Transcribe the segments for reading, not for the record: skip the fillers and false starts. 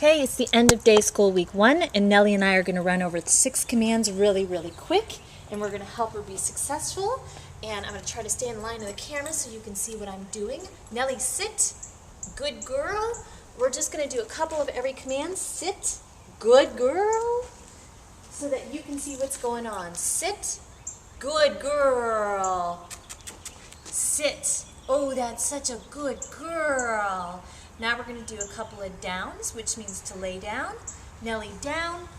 Okay, it's the end of day school week 1, and Nellie and I are going to run over the 6 commands really quick, and we're going to help her be successful. And I'm going to try to stay in line of the camera so you can see what I'm doing. Nellie, sit. Good girl. We're just going to do a couple of every command. Sit. Good girl. So that you can see what's going on. Sit. Good girl. Sit. Oh, that's such a good girl. Now we're going to do a couple of downs, which means to lay down. Nellie, down.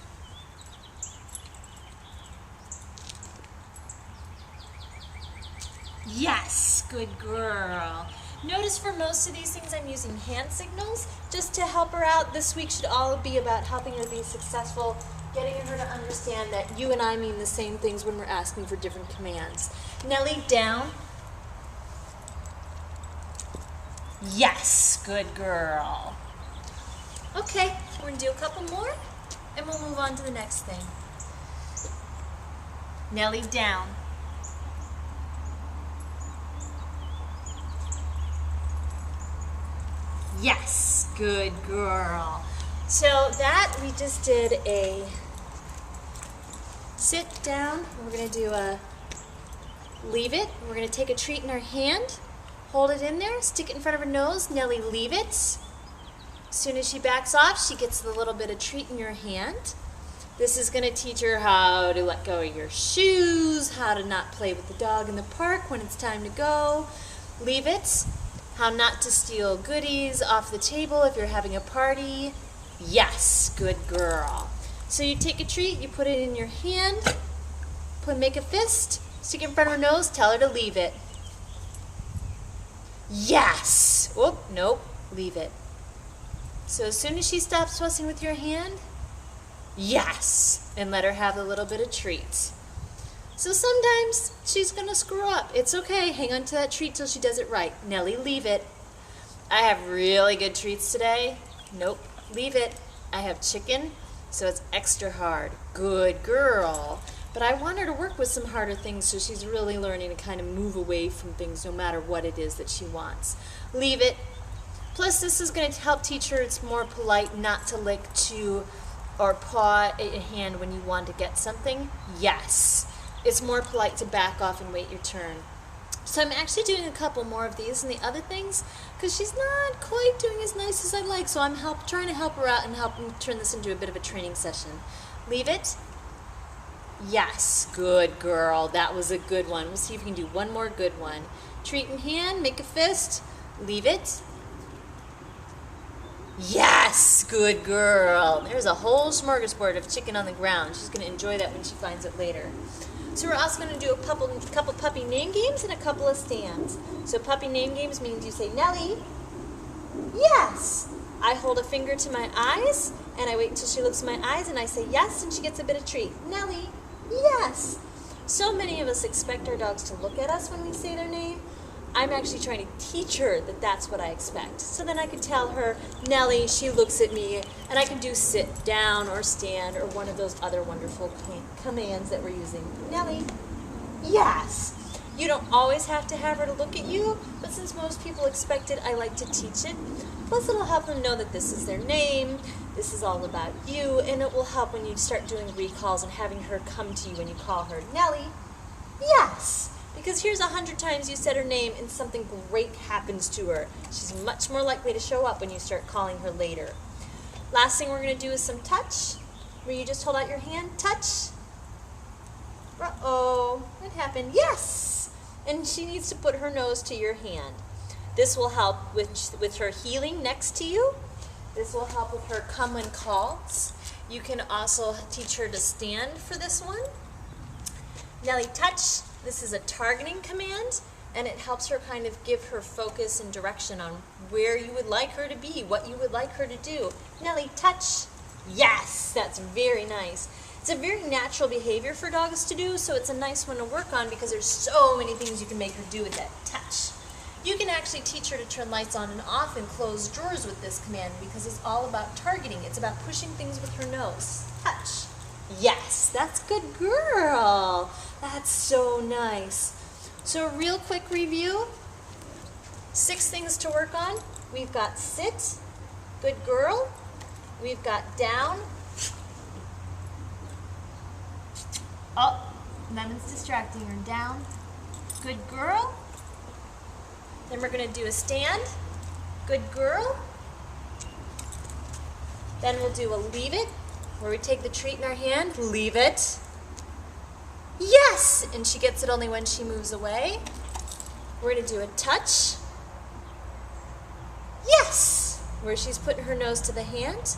Yes, good girl. Notice for most of these things I'm using hand signals just to help her out. This week should all be about helping her be successful, getting her to understand that you and I mean the same things when we're asking for different commands. Nellie, down. Yes, good girl. Okay, we're going to do a couple more, and we'll move on to the next thing. Nellie, down. Yes, good girl. So that, we just did a sit down. We're going to do a leave it. We're going to take a treat in our hand. Hold it in there, stick it in front of her nose. Nellie, leave it. As soon as she backs off, she gets the little bit of treat in your hand. This is going to teach her how to let go of your shoes, how to not play with the dog in the park when it's time to go. Leave it. How not to steal goodies off the table if you're having a party. Yes, good girl. So you take a treat, you put it in your hand, make a fist, stick it in front of her nose, tell her to leave it. Yes! Whoop, nope, leave it. So as soon as she stops fussing with your hand, yes! And let her have a little bit of treat. So sometimes she's going to screw up. It's okay, hang on to that treat till she does it right. Nellie, leave it. I have really good treats today. Nope, leave it. I have chicken, so it's extra hard. Good girl. But I want her to work with some harder things so she's really learning to kind of move away from things no matter what it is that she wants. Leave it. Plus this is going to help teach her it's more polite not to lick to or paw a hand when you want to get something. Yes. It's more polite to back off and wait your turn. So I'm actually doing a couple more of these and the other things because she's not quite doing as nice as I'd like, so I'm trying to help her out and help turn this into a bit of a training session. Leave it. Yes, good girl. That was a good one. We'll see if we can do one more good one. Treat in hand, make a fist, leave it. Yes, good girl. There's a whole smorgasbord of chicken on the ground. She's going to enjoy that when she finds it later. So we're also going to do a couple puppy name games and a couple of stands. So puppy name games means you say, Nellie, yes. I hold a finger to my eyes, and I wait until she looks in my eyes, and I say yes, and she gets a bit of treat. Nellie, yes. So many of us expect our dogs to look at us when we say their name. I'm actually trying to teach her that that's what I expect. So then I can tell her, Nellie, she looks at me, and I can do sit down or stand or one of those other wonderful commands that we're using. Nellie, yes. You don't always have to have her to look at you, but since most people expect it, I like to teach it. Plus it'll help them know that this is their name, this is all about you, and it will help when you start doing recalls and having her come to you when you call her, Nellie, yes. Because here's 100 times you said her name and something great happens to her. She's much more likely to show up when you start calling her later. Last thing we're going to do is some touch, where you just hold out your hand, touch. Uh-oh, what happened? Yes! And she needs to put her nose to your hand. This will help with her healing next to you. This will help with her come when calls. You can also teach her to stand for this one. Nellie, touch. This is a targeting command, and it helps her kind of give her focus and direction on where you would like her to be, what you would like her to do. Nellie, touch. Yes, that's very nice. It's a very natural behavior for dogs to do, so it's a nice one to work on because there's so many things you can make her do with that touch. You can actually teach her to turn lights on and off and close drawers with this command because it's all about targeting. It's about pushing things with her nose. Touch. Yes, that's good girl. That's so nice. So a real quick review. 6 things to work on. We've got sit, good girl, we've got down. Oh, Lemon's distracting her. Down. Good girl. Then we're going to do a stand. Good girl. Then we'll do a leave it, where we take the treat in our hand, leave it. Yes! And she gets it only when she moves away. We're going to do a touch. Yes! Where she's putting her nose to the hand.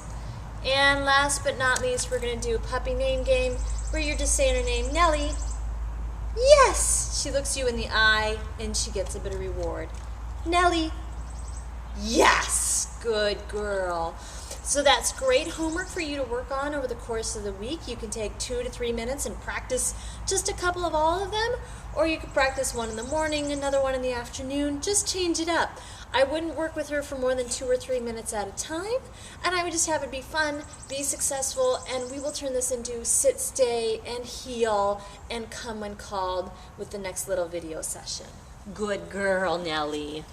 And last but not least, we're going to do a puppy name game, where you're just saying her name, Nellie. Yes! She looks you in the eye, and she gets a bit of reward. Nellie. Yes! Good girl. So that's great homework for you to work on over the course of the week. You can take 2 to 3 minutes and practice just a couple of all of them, or you could practice one in the morning, another one in the afternoon. Just change it up. I wouldn't work with her for more than 2 or 3 minutes at a time, and I would just have it be fun, be successful, and we will turn this into sit, stay, and heel, and come when called with the next little video session. Good girl, Nellie.